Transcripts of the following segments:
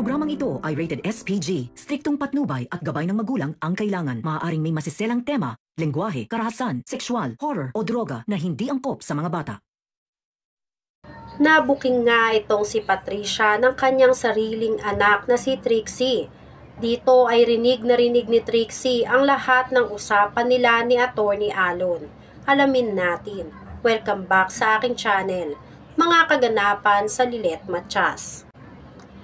Programang ito ay rated SPG. Striktong patnubay at gabay ng magulang ang kailangan. Maaaring may masiselang tema, lengguwahe, karahasan, sexual, horror o droga na hindi angkop sa mga bata. Nabuking nga itong si Patricia ng kanyang sariling anak na si Trixie. Dito ay rinig ni Trixie ang lahat ng usapan nila ni Atty. Alon. Alamin natin. Welcome back sa aking channel. Mga kaganapan sa Lilet Matias.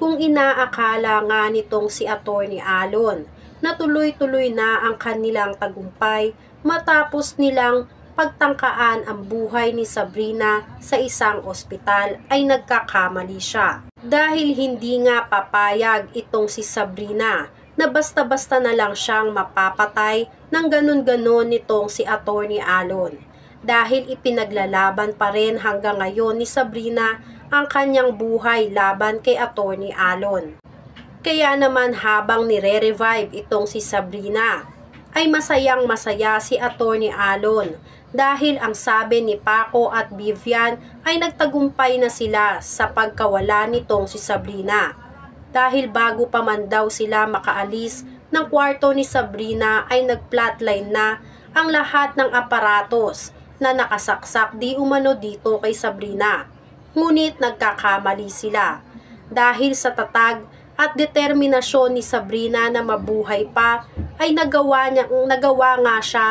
Kung inaakala nga nitong si Atty. Alon na tuloy-tuloy na ang kanilang tagumpay matapos nilang pagtangkaan ang buhay ni Sabrina sa isang ospital ay nagkakamali siya. Dahil hindi nga papayag itong si Sabrina na basta-basta na lang siyang mapapatay ng ganun-ganon nitong si Atty. Alon. Dahil ipinaglalaban pa rin hanggang ngayon ni Sabrina ang kanyang buhay laban kay Atty. Alon. Kaya naman habang nire-revive itong si Sabrina, ay masayang masaya si Atty. Alon dahil ang sabi ni Paco at Vivian ay nagtagumpay na sila sa pagkawala nitong si Sabrina. Dahil bago pa man daw sila makaalis ng kwarto ni Sabrina ay nag-flatline na ang lahat ng aparatos na nakasaksak di umano dito kay Sabrina. Ngunit nagkakamali sila dahil sa tatag at determinasyon ni Sabrina na mabuhay pa ay nagawa nga siya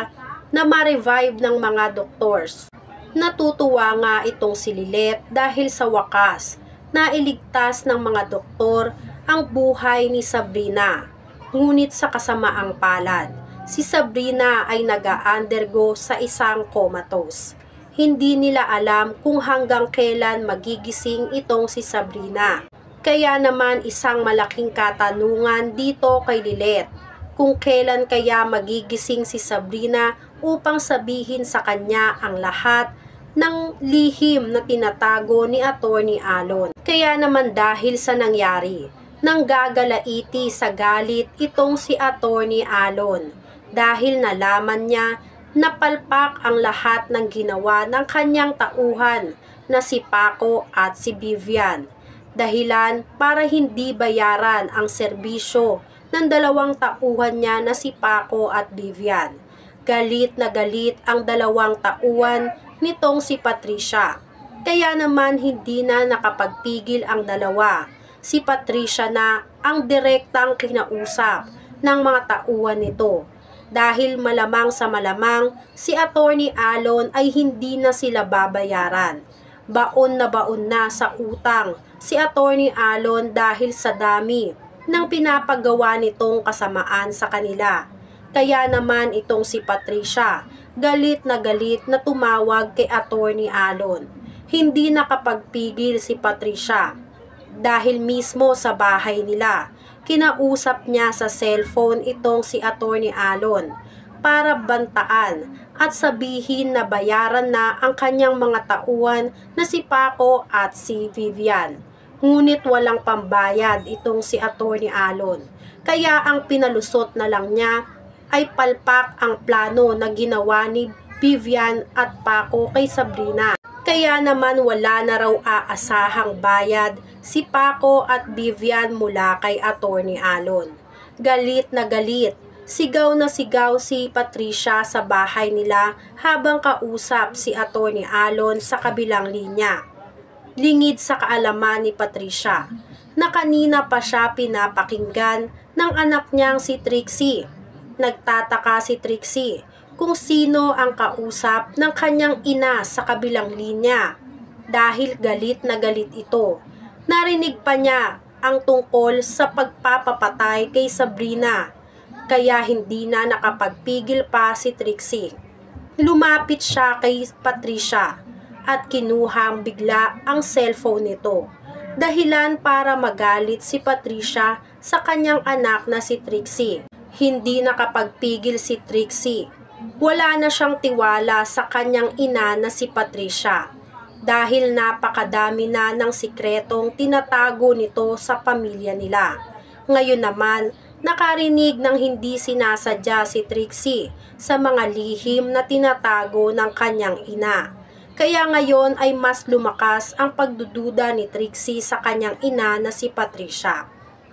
na ma-revive ng mga doktors. Natutuwa nga itong si Lilet dahil sa wakas na iligtas ng mga doktor ang buhay ni Sabrina. Ngunit sa kasamaang palad, si Sabrina ay nag-undergo sa isang comatose. Hindi nila alam kung hanggang kailan magigising itong si Sabrina. Kaya naman isang malaking katanungan dito kay Lilet, kung kailan kaya magigising si Sabrina upang sabihin sa kanya ang lahat ng lihim na tinatago ni Atty. Alon. Kaya naman dahil sa nangyari, nanggagalaiti sa galit itong si Atty. Alon dahil nalaman niya napalpak ang lahat ng ginawa ng kanyang tauhan na si Paco at si Vivian. Dahilan para hindi bayaran ang serbisyo ng dalawang tauhan niya na si Paco at Vivian. Galit na galit ang dalawang tauhan nitong si Patricia. Kaya naman hindi na nakapagpigil ang dalawa. Si Patricia na ang direktang kinausap ng mga tauhan nito. Dahil malamang sa malamang, si Atty. Alon ay hindi na sila babayaran. Baon na sa utang si Atty. Alon dahil sa dami ng pinapagawa nitong kasamaan sa kanila. Kaya naman itong si Patricia, galit na tumawag kay Atty. Alon. Hindi nakapagpigil si Patricia dahil mismo sa bahay nila. Kinausap niya sa cellphone itong si Atty. Alon para bantaan at sabihin na bayaran na ang kanyang mga tauhan na si Paco at si Vivian. Ngunit walang pambayad itong si Atty. Alon. Kaya ang pinalusot na lang niya ay palpak ang plano na ginawa ni Vivian at Paco kay Sabrina. Kaya naman wala na raw aasahang bayad si Paco at Vivian mula kay Atty. Alon. Galit na galit, sigaw na sigaw si Patricia sa bahay nila habang kausap si Atty. Alon sa kabilang linya. Lingid sa kaalaman ni Patricia na kanina pa siya pinapakinggan ng anak niyang si Trixie. Nagtataka si Trixie kung sino ang kausap ng kanyang ina sa kabilang linya dahil galit na galit ito. Narinig pa niya ang tungkol sa pagpapapatay kay Sabrina kaya hindi na nakapagpigil pa si Trixie. Lumapit siya kay Patricia at kinuhang bigla ang cellphone nito. Dahilan para magalit si Patricia sa kanyang anak na si Trixie. Hindi nakapagpigil si Trixie. Wala na siyang tiwala sa kanyang ina na si Patricia dahil napakadami na ng sikretong tinatago nito sa pamilya nila. Ngayon naman, nakarinig ng hindi sinasadya si Trixie sa mga lihim na tinatago ng kanyang ina. Kaya ngayon ay mas lumakas ang pagdududa ni Trixie sa kanyang ina na si Patricia.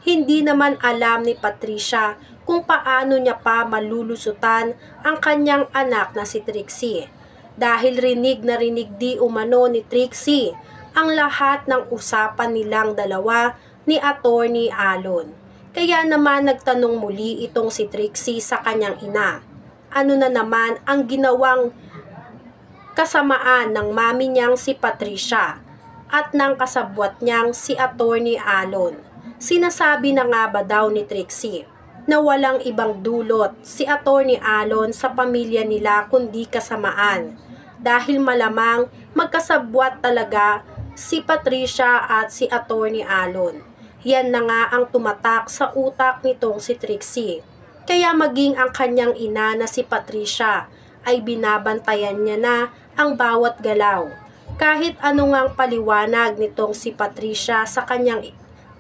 Hindi naman alam ni Patricia kung paano niya pa malulusutan ang kanyang anak na si Trixie. Dahil rinig na rinig di umano ni Trixie ang lahat ng usapan nilang dalawa ni Attorney Alon. Kaya naman nagtanong muli itong si Trixie sa kanyang ina. Ano na naman ang ginawang kasamaan ng mami niyang si Patricia at ng kasabwat niyang si Attorney Alon? Sinasabi na nga ba daw ni Trixie na walang ibang dulot si Attorney Alon sa pamilya nila kundi kasamaan, dahil malamang magkasabwat talaga si Patricia at si Attorney Alon. Yan na nga ang tumatak sa utak nitong si Trixie. Kaya maging ang kanyang ina na si Patricia ay binabantayan niya na ang bawat galaw. Kahit ano ngang paliwanag nitong si Patricia sa kanyang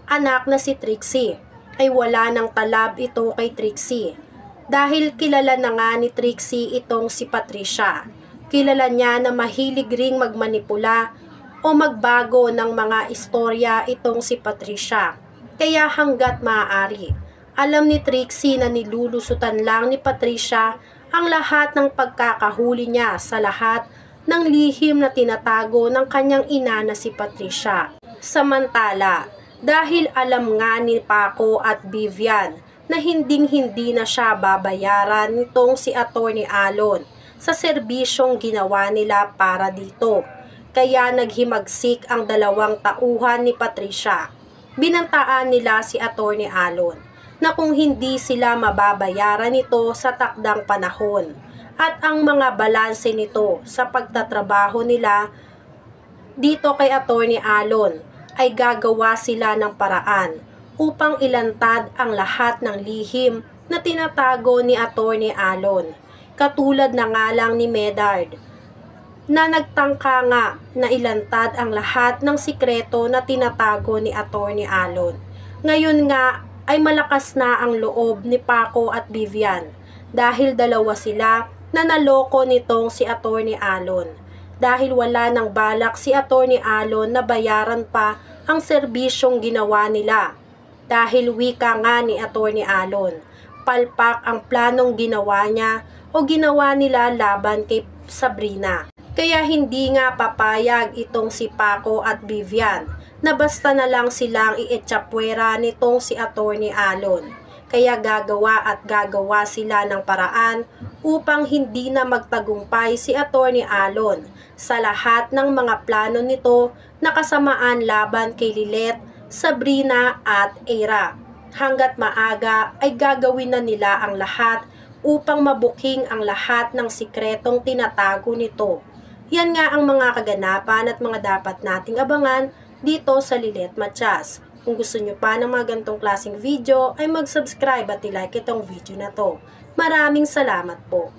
anak na si Trixie, ay wala nang talab ito kay Trixie. Dahil kilala na nga ni Trixie itong si Patricia. Kilala niya na mahilig ring magmanipula o magbago ng mga istorya itong si Patricia. Kaya hanggat maaari, alam ni Trixie na nilulusutan lang ni Patricia ang lahat ng pagkakahuli niya sa lahat ng lihim na tinatago ng kanyang ina na si Patricia. Samantala, dahil alam nga ni Paco at Vivian na hinding-hindi na siya babayaran nitong si Attorney Alon sa serbisyong ginawa nila para dito. Kaya naghimagsik ang dalawang tauhan ni Patricia. Binantaan nila si Attorney Alon na kung hindi sila mababayaran nito sa takdang panahon at ang mga balanse nito sa pagtatrabaho nila dito kay Attorney Alon, ay gagawa sila ng paraan upang ilantad ang lahat ng lihim na tinatago ni Attorney Alon. Katulad na nga lang ni Medard na nagtangka nga na ilantad ang lahat ng sikreto na tinatago ni Attorney Alon. Ngayon nga ay malakas na ang loob ni Paco at Vivian dahil dalawa sila na naloko nitong si Attorney Alon. Dahil wala nang balak si Attorney Alon na bayaran pa ang serbisyong ginawa nila. Dahil wika nga ni Attorney Alon, palpak ang planong ginawa niya o ginawa nila laban kay Sabrina. Kaya hindi nga papayag itong si Paco at Vivian na basta na lang silang ietsapwera nitong si Attorney Alon. Kaya gagawa at gagawa sila ng paraan upang hindi na magtagumpay si Attorney Alon sa lahat ng mga plano nito na kasamaan laban kay Lilet, Sabrina at Eira. Hanggat maaga ay gagawin na nila ang lahat upang mabuking ang lahat ng sikretong tinatago nito. Yan nga ang mga kaganapan at mga dapat nating abangan dito sa Lilet Matias. Kung gusto nyo pa ng mga ganitong klaseng video ay mag-subscribe at i-like itong video na to. Maraming salamat po.